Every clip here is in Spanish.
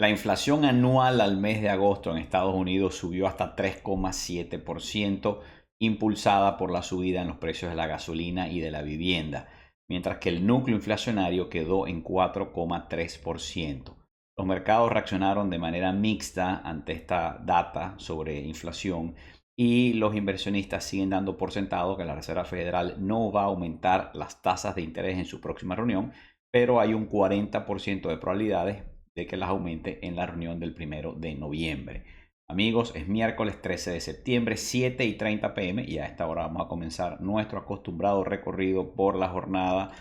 La inflación anual al mes de agosto en Estados Unidos subió hasta 3,7%, impulsada por la subida en los precios de la gasolina y de la vivienda, mientras que el núcleo inflacionario quedó en 4,3%. Los mercados reaccionaron de manera mixta ante esta data sobre inflación y los inversionistas siguen dando por sentado que la Reserva Federal no va a aumentar las tasas de interés en su próxima reunión, pero hay un 40% de probabilidades de que las aumente en la reunión del 1 de noviembre. Amigos, es miércoles 13 de septiembre, 7:30 p.m. y a esta hora vamos a comenzar nuestro acostumbrado recorrido por la jornada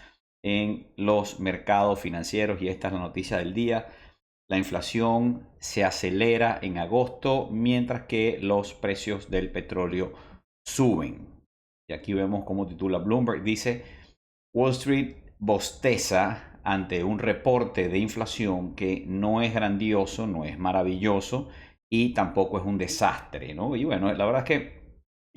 en los mercados financieros y esta es la noticia del día. La inflación se acelera en agosto mientras que los precios del petróleo suben. Y aquí vemos cómo titula Bloomberg. Dice, Wall Street bosteza ante un reporte de inflación que no es grandioso, no es maravilloso y tampoco es un desastre, ¿no? Y bueno, la verdad es que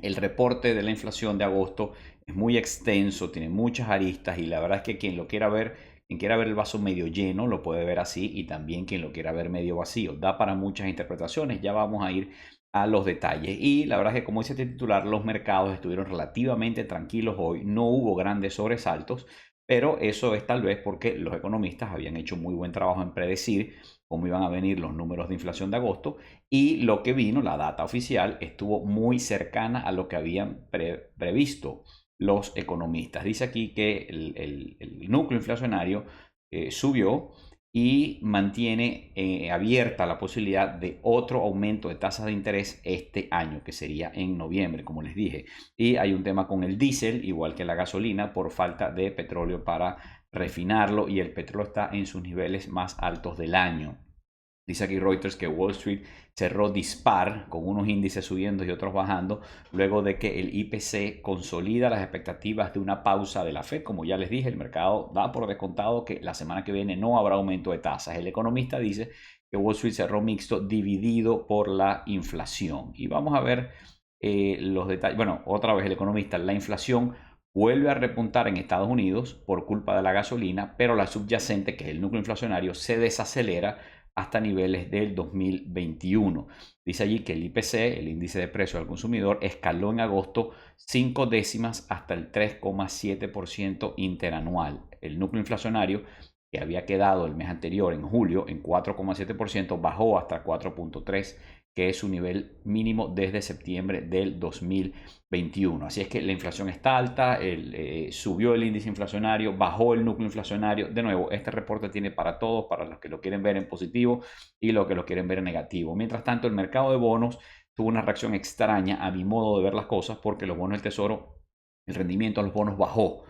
el reporte de la inflación de agosto es muy extenso, tiene muchas aristas y la verdad es que quien quiera ver el vaso medio lleno lo puede ver así y también quien lo quiera ver medio vacío. Da para muchas interpretaciones, ya vamos a ir a los detalles. Y la verdad es que como dice este titular, los mercados estuvieron relativamente tranquilos hoy, no hubo grandes sobresaltos, pero eso es tal vez porque los economistas habían hecho muy buen trabajo en predecir cómo iban a venir los números de inflación de agosto y lo que vino, la data oficial, estuvo muy cercana a lo que habían previsto los economistas. Dice aquí que el núcleo inflacionario subió y mantiene abierta la posibilidad de otro aumento de tasas de interés este año, que sería en noviembre, como les dije. Y hay un tema con el diésel, igual que la gasolina, por falta de petróleo para refinarlo y el petróleo está en sus niveles más altos del año. Dice aquí Reuters que Wall Street cerró dispar con unos índices subiendo y otros bajando luego de que el IPC consolida las expectativas de una pausa de la Fed. Como ya les dije, el mercado da por descontado que la semana que viene no habrá aumento de tasas. El economista dice que Wall Street cerró mixto dividido por la inflación. Y vamos a ver los detalles. Bueno, otra vez el economista, la inflación vuelve a repuntar en Estados Unidos por culpa de la gasolina, pero la subyacente, que es el núcleo inflacionario, se desacelera hasta niveles del 2021. Dice allí que el IPC, el índice de precios al consumidor, escaló en agosto 5 décimas hasta el 3,7% interanual. El núcleo inflacionario, que había quedado el mes anterior, en julio, en 4,7%, bajó hasta 4,3%, que es su nivel mínimo desde septiembre del 2021. Así es que la inflación está alta, subió el índice inflacionario, bajó el núcleo inflacionario. De nuevo, este reporte tiene para todos, para los que lo quieren ver en positivo y los que lo quieren ver en negativo. Mientras tanto, el mercado de bonos tuvo una reacción extraña a mi modo de ver las cosas porque los bonos del tesoro, el rendimiento de los bonos bajó.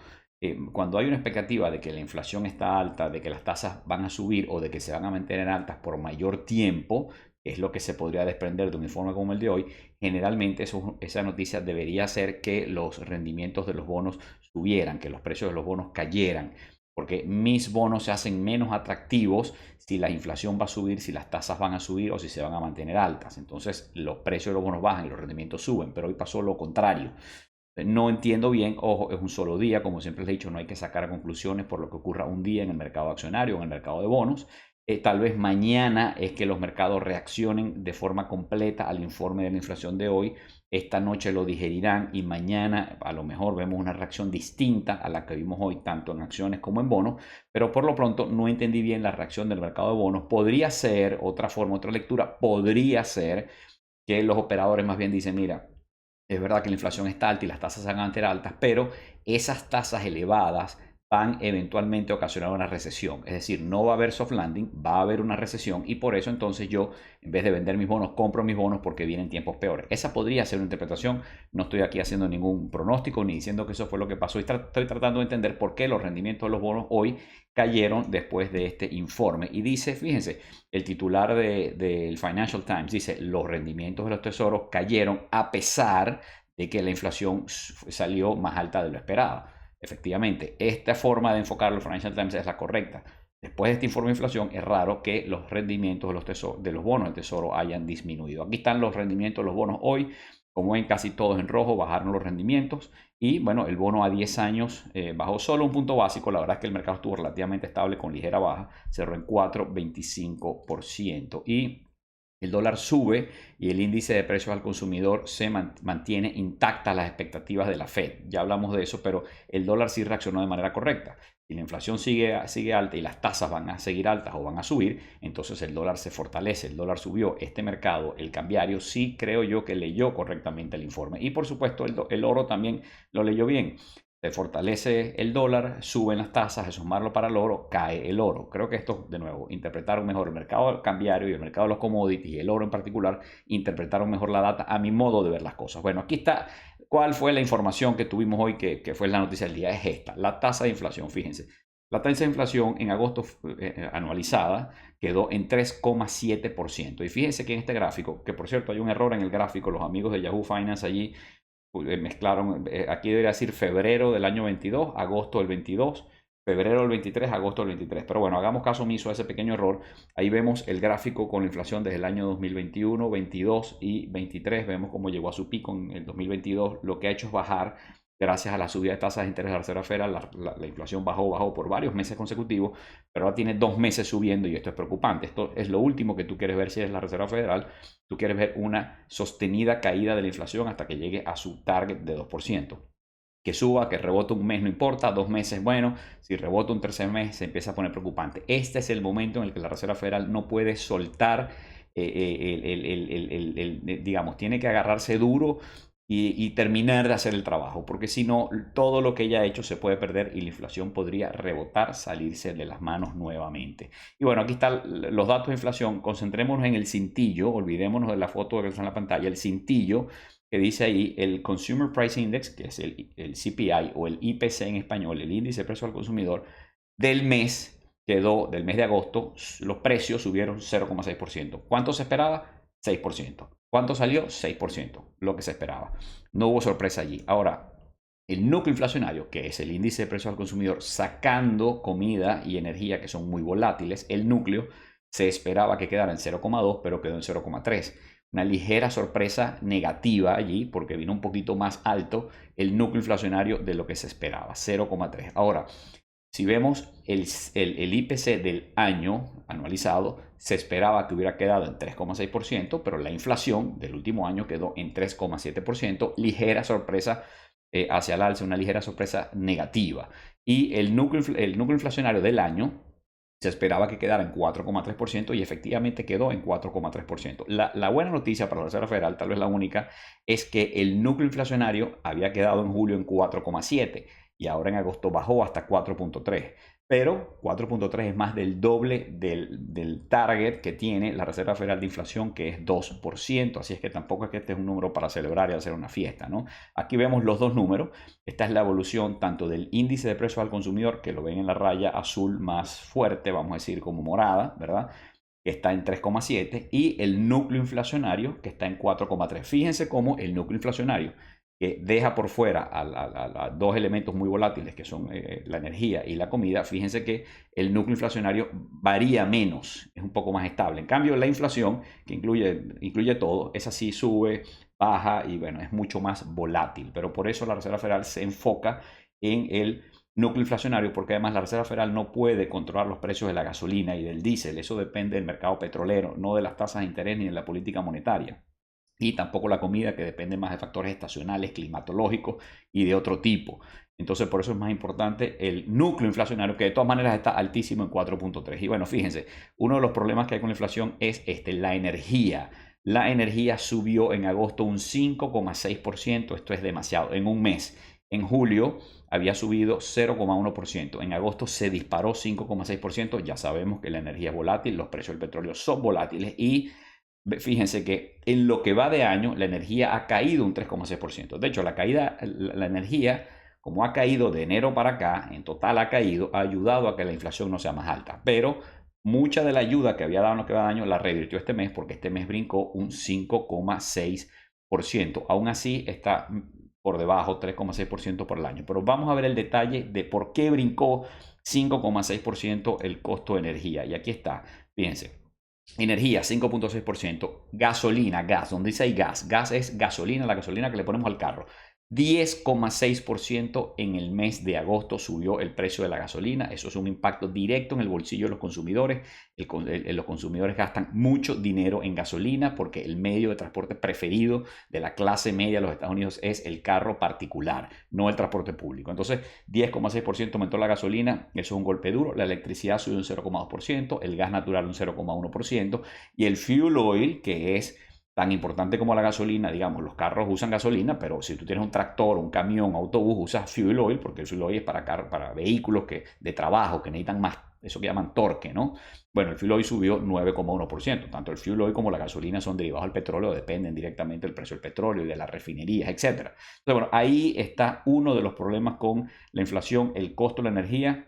Cuando hay una expectativa de que la inflación está alta, de que las tasas van a subir o de que se van a mantener altas por mayor tiempo, es lo que se podría desprender de un informe como el de hoy, generalmente esa noticia debería hacer que los rendimientos de los bonos subieran, que los precios de los bonos cayeran, porque mis bonos se hacen menos atractivos si la inflación va a subir, si las tasas van a subir o si se van a mantener altas. Entonces los precios de los bonos bajan y los rendimientos suben, pero hoy pasó lo contrario. No entiendo bien, ojo, es un solo día, como siempre les he dicho, no hay que sacar conclusiones por lo que ocurra un día en el mercado accionario o en el mercado de bonos. Tal vez mañana es que los mercados reaccionen de forma completa al informe de la inflación de hoy. Esta noche lo digerirán y mañana a lo mejor vemos una reacción distinta a la que vimos hoy, tanto en acciones como en bonos. Pero por lo pronto no entendí bien la reacción del mercado de bonos. Podría ser otra forma, otra lectura, podría ser que los operadores más bien dicen, mira, es verdad que la inflación está alta y las tasas se van a mantener altas, pero esas tasas elevadas van eventualmente a ocasionar una recesión. Es decir, no va a haber soft landing, va a haber una recesión y por eso entonces yo, en vez de vender mis bonos, compro mis bonos porque vienen tiempos peores. Esa podría ser una interpretación. No estoy aquí haciendo ningún pronóstico ni diciendo que eso fue lo que pasó. Estoy tratando de entender por qué los rendimientos de los bonos hoy cayeron después de este informe. Y dice, fíjense, el titular del Financial Times dice, los rendimientos de los tesoros cayeron a pesar de que la inflación salió más alta de lo esperado. Efectivamente, esta forma de enfocar el Financial Times es la correcta. Después de este informe de inflación, es raro que los rendimientos de los bonos del tesoro hayan disminuido. Aquí están los rendimientos de los bonos hoy. Como ven, casi todos en rojo, bajaron los rendimientos. Y bueno, el bono a 10 años bajó solo un punto básico. La verdad es que el mercado estuvo relativamente estable con ligera baja. Cerró en 4,25%. Y el dólar sube y el índice de precios al consumidor se mantiene intactas las expectativas de la Fed. Ya hablamos de eso, pero el dólar sí reaccionó de manera correcta. Si la inflación sigue alta y las tasas van a seguir altas o van a subir, entonces el dólar se fortalece, el dólar subió. Este mercado, el cambiario, sí creo yo que leyó correctamente el informe. Y por supuesto el oro también lo leyó bien. Se fortalece el dólar, suben las tasas, de sumarlo para el oro, cae el oro. Creo que esto, de nuevo, interpretaron mejor el mercado cambiario y el mercado de los commodities y el oro en particular, interpretaron mejor la data a mi modo de ver las cosas. Bueno, aquí está cuál fue la información que tuvimos hoy, que fue la noticia del día. Es esta, la tasa de inflación, fíjense. La tasa de inflación en agosto anualizada quedó en 3,7%. Y fíjense que en este gráfico, que por cierto hay un error en el gráfico, los amigos de Yahoo Finance allí mezclaron, aquí debería decir febrero del año 22, agosto del 22, febrero del 23, agosto del 23. Pero bueno, hagamos caso omiso a ese pequeño error. Ahí vemos el gráfico con la inflación desde el año 2021, 22 y 23. Vemos cómo llegó a su pico en el 2022. Lo que ha hecho es bajar. Gracias a la subida de tasas de interés de la Reserva Federal, la inflación bajó por varios meses consecutivos, pero ahora tiene 2 meses subiendo y esto es preocupante. Esto es lo último que tú quieres ver si eres la Reserva Federal. Tú quieres ver una sostenida caída de la inflación hasta que llegue a su target de 2%. Que suba, que rebote un mes, no importa, 2 meses, bueno, si rebota un tercer mes se empieza a poner preocupante. Este es el momento en el que la Reserva Federal no puede soltar, digamos, tiene que agarrarse duro y terminar de hacer el trabajo, porque si no, todo lo que ella ha hecho se puede perder y la inflación podría rebotar, salirse de las manos nuevamente. Y bueno, aquí están los datos de inflación. Concentrémonos en el cintillo, olvidémonos de la foto que está en la pantalla, el cintillo que dice ahí el Consumer Price Index, que es el CPI o el IPC en español, el índice de precio al consumidor del mes, del mes de agosto. Los precios subieron 0,6%. ¿Cuánto se esperaba? 6%. ¿Cuánto salió? 6%, lo que se esperaba. No hubo sorpresa allí. Ahora, el núcleo inflacionario, que es el índice de precios al consumidor, sacando comida y energía, que son muy volátiles, el núcleo se esperaba que quedara en 0,2, pero quedó en 0,3. Una ligera sorpresa negativa allí, porque vino un poquito más alto el núcleo inflacionario de lo que se esperaba, 0,3. Ahora, si vemos el IPC del año anualizado, se esperaba que hubiera quedado en 3,6%, pero la inflación del último año quedó en 3,7%, ligera sorpresa hacia el alza, una ligera sorpresa negativa. Y el núcleo inflacionario del año se esperaba que quedara en 4,3% y efectivamente quedó en 4,3%. La buena noticia para la Reserva Federal, tal vez la única, es que el núcleo inflacionario había quedado en julio en 4,7% y ahora en agosto bajó hasta 4,3%. Pero 4,3 es más del doble del target que tiene la Reserva Federal de inflación, que es 2%. Así es que tampoco es que este es un número para celebrar y hacer una fiesta, ¿no? Aquí vemos los dos números. Esta es la evolución tanto del índice de precios al consumidor, que lo ven en la raya azul más fuerte, vamos a decir como morada, ¿verdad? Que está en 3,7, y el núcleo inflacionario, que está en 4,3. Fíjense cómo el núcleo inflacionario, que deja por fuera a dos elementos muy volátiles que son la energía y la comida, fíjense que el núcleo inflacionario varía menos, es un poco más estable. En cambio, la inflación, que incluye todo, esa sí sube, baja y bueno, es mucho más volátil. Pero por eso la Reserva Federal se enfoca en el núcleo inflacionario, porque además la Reserva Federal no puede controlar los precios de la gasolina y del diésel. Eso depende del mercado petrolero, no de las tasas de interés ni de la política monetaria. Y tampoco la comida, que depende más de factores estacionales, climatológicos y de otro tipo. Entonces, por eso es más importante el núcleo inflacionario, que de todas maneras está altísimo en 4,3. Y bueno, fíjense, uno de los problemas que hay con la inflación es la energía. La energía subió en agosto un 5,6%. Esto es demasiado, en un mes. En julio había subido 0,1%. En agosto se disparó 5,6%. Ya sabemos que la energía es volátil, los precios del petróleo son volátiles y fíjense que en lo que va de año la energía ha caído un 3,6%. De hecho, la energía, como ha caído de enero para acá, en total ha caído, ha ayudado a que la inflación no sea más alta. Pero mucha de la ayuda que había dado en lo que va de año la revirtió este mes, porque este mes brincó un 5,6%. Aún así está por debajo, 3,6% por el año. Pero vamos a ver el detalle de por qué brincó 5,6% el costo de energía. Y aquí está, fíjense. Energía, 5.6%. Gasolina, gas, donde dice ahí gas. Gas es gasolina, la gasolina que le ponemos al carro. 10,6% en el mes de agosto subió el precio de la gasolina. Eso es un impacto directo en el bolsillo de los consumidores. Los consumidores gastan mucho dinero en gasolina porque el medio de transporte preferido de la clase media de los Estados Unidos es el carro particular, no el transporte público. Entonces, 10,6% aumentó la gasolina. Eso es un golpe duro. La electricidad subió un 0,2%, el gas natural un 0,1% y el fuel oil, que es tan importante como la gasolina, digamos, los carros usan gasolina, pero si tú tienes un tractor, un camión, un autobús, usas fuel oil, porque el fuel oil es para vehículos de trabajo que necesitan más, eso que llaman torque, ¿no? Bueno, el fuel oil subió 9,1%. Tanto el fuel oil como la gasolina son derivados del petróleo, dependen directamente del precio del petróleo y de las refinerías, etc. Entonces, bueno, ahí está uno de los problemas con la inflación, el costo de la energía.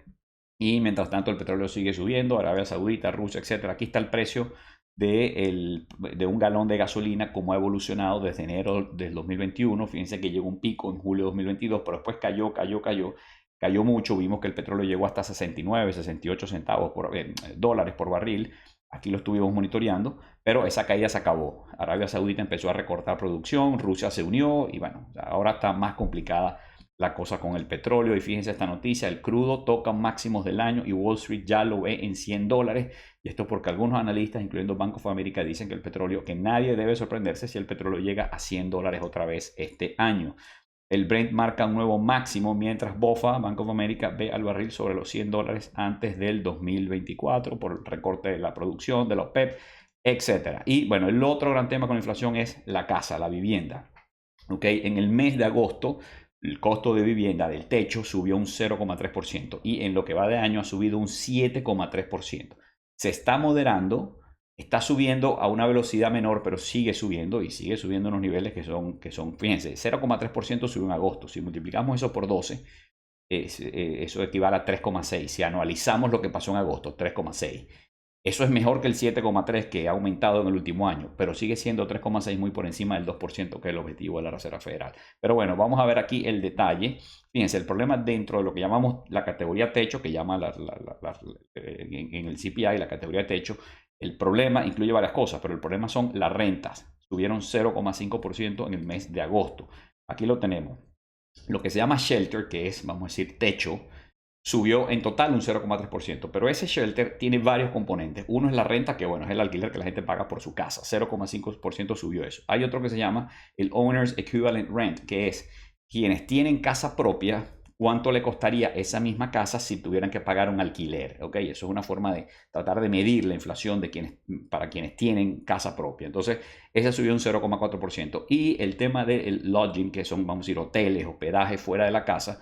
Y mientras tanto el petróleo sigue subiendo, Arabia Saudita, Rusia, etc. Aquí está el precio de un galón de gasolina, cómo ha evolucionado desde enero del 2021. Fíjense que llegó un pico en julio de 2022, pero después cayó mucho. Vimos que el petróleo llegó hasta 69, 68 centavos dólares por barril. Aquí lo estuvimos monitoreando, pero esa caída se acabó. Arabia Saudita empezó a recortar producción, Rusia se unió y bueno, ahora está más complicada la cosa con el petróleo. Y fíjense esta noticia, el crudo toca máximos del año y Wall Street ya lo ve en $100. Y esto porque algunos analistas, incluyendo Bank of America, dicen que el petróleo, que nadie debe sorprenderse si el petróleo llega a $100 otra vez este año. El Brent marca un nuevo máximo, mientras BOFA, Bank of America, ve al barril sobre los $100 antes del 2024 por el recorte de la producción, de los OPEP, etc. Y bueno, el otro gran tema con la inflación es la casa, la vivienda. ¿Okay? En el mes de agosto, el costo de vivienda del techo subió un 0,3% y en lo que va de año ha subido un 7,3%. Se está moderando, está subiendo a una velocidad menor, pero sigue subiendo y sigue subiendo unos niveles que son fíjense, 0,3% subió en agosto. Si multiplicamos eso por 12, eso equivale a 3,6. Si anualizamos lo que pasó en agosto, 3,6. Eso es mejor que el 7,3 que ha aumentado en el último año, pero sigue siendo 3,6 muy por encima del 2% que es el objetivo de la Reserva Federal. Pero bueno, vamos a ver aquí el detalle. Fíjense, el problema dentro de lo que llamamos la categoría techo, que llama en el CPI la categoría de techo, el problema incluye varias cosas, pero el problema son las rentas. Subieron 0,5% en el mes de agosto. Aquí lo tenemos. Lo que se llama shelter, que es, vamos a decir, techo, subió en total un 0,3%, pero ese shelter tiene varios componentes. Uno es la renta, que bueno, es el alquiler que la gente paga por su casa, 0,5% subió eso. Hay otro que se llama el Owner's Equivalent Rent, que es quienes tienen casa propia, cuánto le costaría esa misma casa si tuvieran que pagar un alquiler. ¿Ok? Eso es una forma de tratar de medir la inflación para quienes tienen casa propia. Entonces, ese subió un 0,4%. Y el tema del lodging, que son, vamos a decir, hoteles, hospedaje fuera de la casa,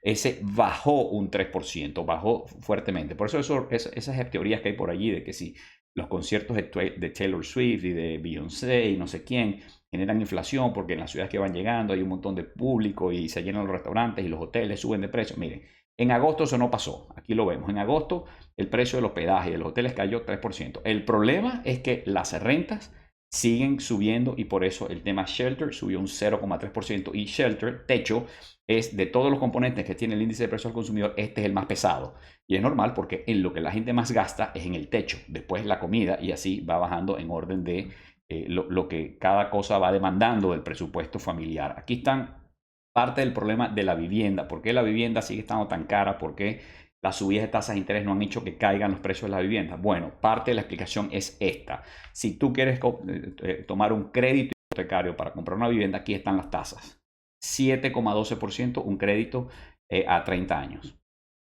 ese bajó un 3%, bajó fuertemente. Por eso esas teorías que hay por allí de que si los conciertos de Taylor Swift y de Beyoncé y no sé quién generan inflación porque en las ciudades que van llegando hay un montón de público y se llenan los restaurantes y los hoteles suben de precio. Miren, en agosto eso no pasó. Aquí lo vemos. En agosto el precio del hospedaje y de los hoteles cayó 3%. El problema es que las rentas siguen subiendo y por eso el tema shelter subió un 0,3%. Y shelter, techo, es de todos los componentes que tiene el índice de precio al consumidor, este es el más pesado. Y es normal porque en lo que la gente más gasta es en el techo, después la comida y así va bajando en orden de lo que cada cosa va demandando del presupuesto familiar. Aquí están parte del problema de la vivienda. ¿Por qué la vivienda sigue estando tan cara? ¿Por qué las subidas de tasas de interés no han hecho que caigan los precios de la vivienda? Bueno, parte de la explicación es esta. Si tú quieres tomar un crédito hipotecario para comprar una vivienda, aquí están las tasas. 7,12% un crédito a 30 años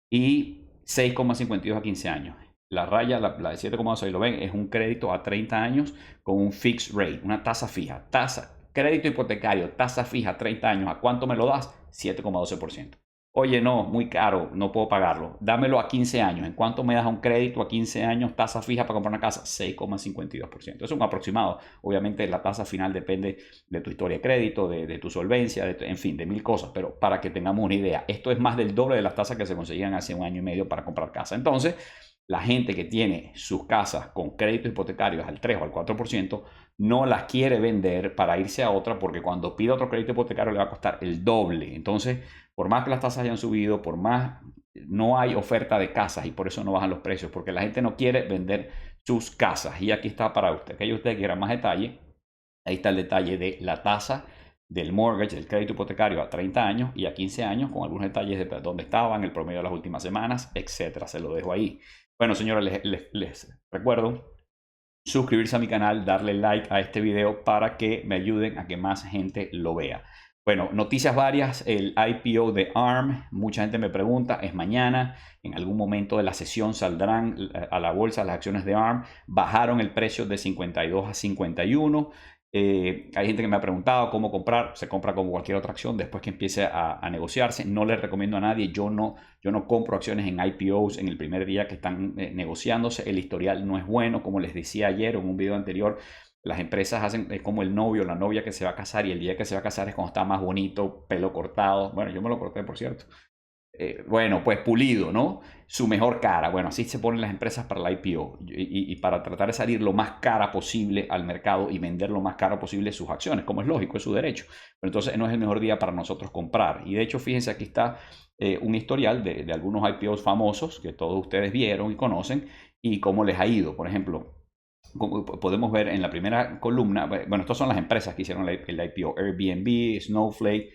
y 6,52 a 15 años. La raya, la de 7,12, ahí lo ven, es un crédito a 30 años con un fixed rate, una tasa fija. Crédito hipotecario, tasa fija, 30 años. ¿A cuánto me lo das? 7,12%. Oye, no, muy caro, no puedo pagarlo. Dámelo a 15 años. ¿En cuánto me das un crédito a 15 años, tasa fija para comprar una casa? 6,52%. Eso es un aproximado. Obviamente la tasa final depende de tu historia de crédito, de tu solvencia, en fin, de mil cosas. Pero para que tengamos una idea, esto es más del doble de las tasas que se conseguían hace un año y medio para comprar casa. Entonces, la gente que tiene sus casas con créditos hipotecarios al 3 o al 4% no las quiere vender para irse a otra porque cuando pida otro crédito hipotecario le va a costar el doble. Entonces, por más que las tasas hayan subido, por más no hay oferta de casas y por eso no bajan los precios, porque la gente no quiere vender sus casas. Y aquí está para usted, que usted quiera más detalle. Ahí está el detalle de la tasa del mortgage, del crédito hipotecario a 30 años y a 15 años, con algunos detalles de dónde estaban, el promedio de las últimas semanas, etcétera. Se lo dejo ahí. Bueno, señores, les recuerdo suscribirse a mi canal, darle like a este video para que me ayuden a que más gente lo vea. Bueno, noticias varias, el IPO de ARM, mucha gente me pregunta, es mañana, en algún momento de la sesión saldrán a la bolsa las acciones de ARM, bajaron el precio de 52 a 51. Hay gente que me ha preguntado cómo comprar, se compra como cualquier otra acción después que empiece a negociarse. No les recomiendo a nadie, yo no compro acciones en IPOs en el primer día que están negociándose. El historial no es bueno, como les decía ayer en un video anterior. Las empresas hacen como el novio o la novia que se va a casar y el día que se va a casar es cuando está más bonito, pelo cortado. Bueno, yo me lo corté, por cierto. Bueno, pues pulido, ¿no? Su mejor cara. Bueno, así se ponen las empresas para la IPO y para tratar de salir lo más cara posible al mercado y vender lo más caro posible sus acciones, como es lógico, es su derecho. Pero entonces no es el mejor día para nosotros comprar. Y de hecho, fíjense, aquí está un historial de algunos IPOs famosos que todos ustedes vieron y conocen y cómo les ha ido. Por ejemplo, como podemos ver en la primera columna, bueno, estas son las empresas que hicieron el IPO: Airbnb, Snowflake,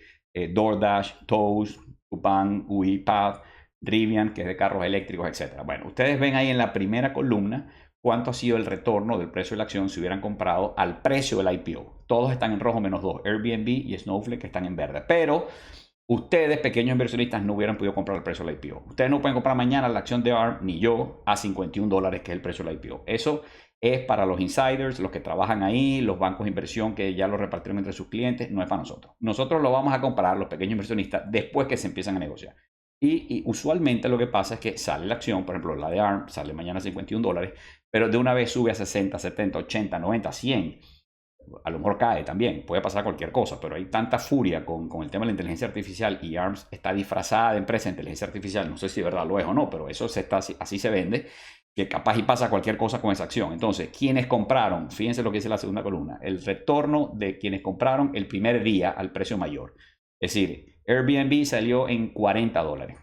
DoorDash, Toast, Coupang, UiPath, Rivian, que es de carros eléctricos, etc. Bueno, ustedes ven ahí en la primera columna cuánto ha sido el retorno del precio de la acción si hubieran comprado al precio del IPO. Todos están en rojo menos 2, Airbnb y Snowflake están en verde. Pero ustedes, pequeños inversionistas, no hubieran podido comprar el precio del IPO. Ustedes no pueden comprar mañana la acción de ARM, ni yo, a $51, que es el precio del IPO. Eso es para los insiders, los que trabajan ahí, los bancos de inversión que ya lo repartieron entre sus clientes, no es para nosotros. Nosotros lo vamos a comprar, los pequeños inversionistas, después que se empiezan a negociar. Y usualmente lo que pasa es que sale la acción, por ejemplo, la de ARM, sale mañana a $51, pero de una vez sube a 60, 70, 80, 90, 100. A lo mejor cae también, puede pasar cualquier cosa, pero hay tanta furia con el tema de la inteligencia artificial y ARMS está disfrazada de empresa de inteligencia artificial, no sé si de verdad lo es o no, pero eso así se vende, que capaz y pasa cualquier cosa con esa acción. Entonces, quienes compraron, fíjense lo que dice la segunda columna, el retorno de quienes compraron el primer día al precio mayor. Es decir, Airbnb salió en $40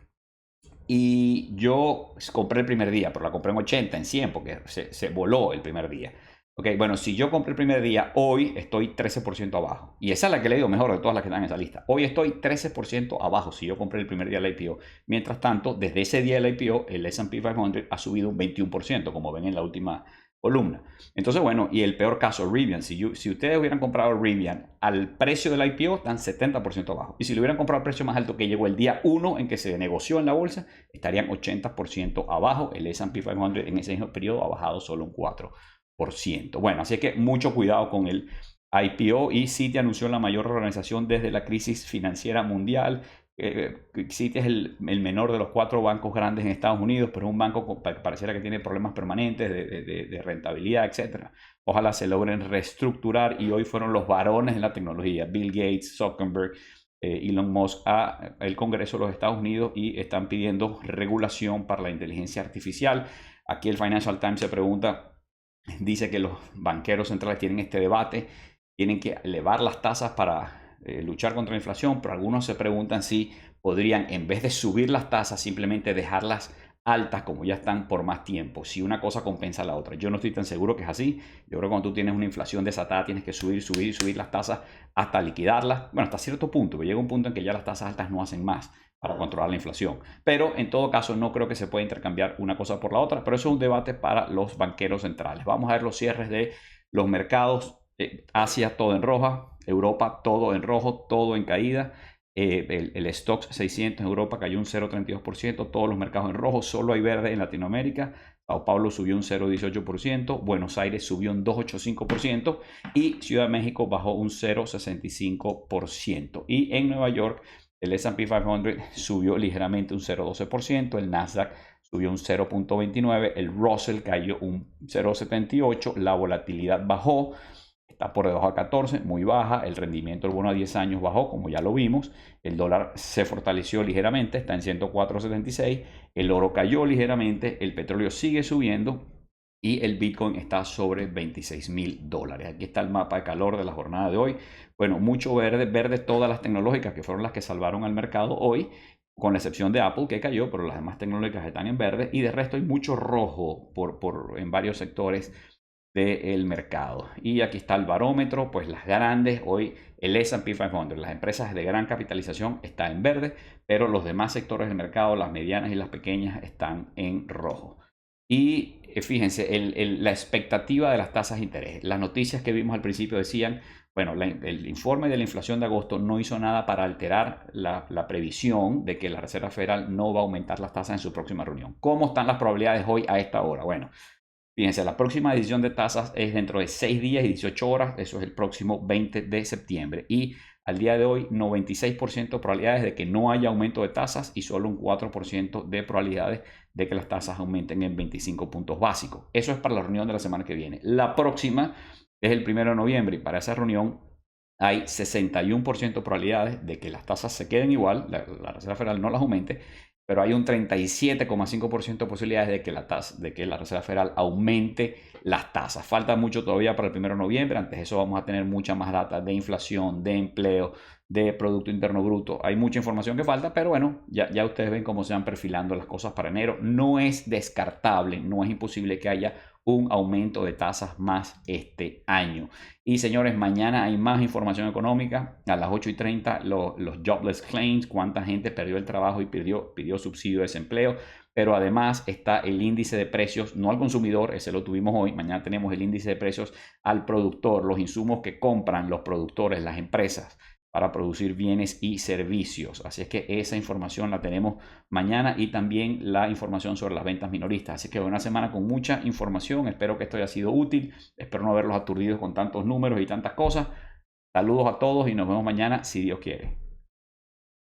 y yo compré el primer día, pero la compré en 80, en 100, porque se voló el primer día. Ok, bueno, si yo compré el primer día, hoy estoy 13% abajo. Y esa es la que le digo mejor de todas las que están en esa lista. Hoy estoy 13% abajo si yo compré el primer día del IPO. Mientras tanto, desde ese día del IPO, el S&P 500 ha subido un 21%, como ven en la última columna. Entonces, bueno, y el peor caso, Rivian. Si ustedes hubieran comprado Rivian al precio del IPO, están 70% abajo. Y si lo hubieran comprado al precio más alto que llegó el día 1 en que se negoció en la bolsa, estarían 80% abajo. El S&P 500 en ese mismo periodo ha bajado solo un 4%. Bueno, así que mucho cuidado con el IPO. Y Citi anunció la mayor reorganización desde la crisis financiera mundial. Citi es el menor de los 4 bancos grandes en Estados Unidos, pero es un banco que pareciera que tiene problemas permanentes de rentabilidad, etc. Ojalá se logren reestructurar, y hoy fueron los varones de la tecnología, Bill Gates, Zuckerberg, Elon Musk, al Congreso de los Estados Unidos y están pidiendo regulación para la inteligencia artificial. Aquí el Financial Times se pregunta, dice que los banqueros centrales tienen este debate, tienen que elevar las tasas para luchar contra la inflación, pero algunos se preguntan si podrían, en vez de subir las tasas, simplemente dejarlas altas como ya están por más tiempo, si una cosa compensa a la otra. Yo no estoy tan seguro que es así. Yo creo que cuando tú tienes una inflación desatada tienes que subir las tasas hasta liquidarlas, bueno, hasta cierto punto, pero llega un punto en que ya las tasas altas no hacen más para controlar la inflación. Pero en todo caso no creo que se pueda intercambiar una cosa por la otra, pero eso es un debate para los banqueros centrales. Vamos a ver los cierres de los mercados. Asia todo en roja, Europa todo en rojo, todo en caída. El Stoxx 600 en Europa cayó un 0,32%, todos los mercados en rojo, solo hay verde en Latinoamérica. Sao Paulo subió un 0,18%, Buenos Aires subió un 2,85% y Ciudad de México bajó un 0,65%. Y en Nueva York el S&P 500 subió ligeramente un 0,12%, el Nasdaq subió un 0,29%, el Russell cayó un 0,78%, la volatilidad bajó, está por debajo de 14, muy baja. El rendimiento del bono a 10 años bajó, como ya lo vimos. El dólar se fortaleció ligeramente, está en 104.76. El oro cayó ligeramente, el petróleo sigue subiendo y el Bitcoin está sobre $26,000. Aquí está el mapa de calor de la jornada de hoy. Bueno, mucho verde, todas las tecnológicas que fueron las que salvaron al mercado hoy. con la excepción de Apple que cayó, pero las demás tecnológicas están en verde y de resto hay mucho rojo en varios sectores del mercado. Y aquí está el barómetro, pues las grandes, hoy el S&P 500, las empresas de gran capitalización está en verde, pero los demás sectores del mercado, las medianas y las pequeñas, están en rojo. Y fíjense, la expectativa de las tasas de interés. Las noticias que vimos al principio decían, bueno, el informe de la inflación de agosto no hizo nada para alterar la previsión de que la Reserva Federal no va a aumentar las tasas en su próxima reunión. ¿Cómo están las probabilidades hoy a esta hora? Bueno, fíjense, la próxima decisión de tasas es dentro de 6 días y 18 horas, eso es el próximo 20 de septiembre. Y al día de hoy, 96% de probabilidades de que no haya aumento de tasas y solo un 4% de probabilidades de que las tasas aumenten en 25 puntos básicos. Eso es para la reunión de la semana que viene. La próxima es el 1 de noviembre y para esa reunión hay 61% de probabilidades de que las tasas se queden igual, la Reserva Federal no las aumente, pero hay un 37,5% de posibilidades de que la Reserva Federal aumente las tasas. Falta mucho todavía para el 1 de noviembre, antes de eso vamos a tener mucha más data de inflación, de empleo, de Producto Interno Bruto. Hay mucha información que falta, pero bueno, ya ustedes ven cómo se van perfilando las cosas para enero. No es descartable, no es imposible que haya un aumento de tasas más este año. Y señores, mañana hay más información económica. A las 8:30 los jobless claims, cuánta gente perdió el trabajo y pidió subsidio de desempleo. Pero además está el índice de precios, no al consumidor, ese lo tuvimos hoy. Mañana tenemos el índice de precios al productor, los insumos que compran los productores, las empresas, para producir bienes y servicios. Así es que esa información la tenemos mañana y también la información sobre las ventas minoristas. Así que una semana con mucha información. Espero que esto haya sido útil. Espero no haberlos aturdido con tantos números y tantas cosas. Saludos a todos y nos vemos mañana si Dios quiere.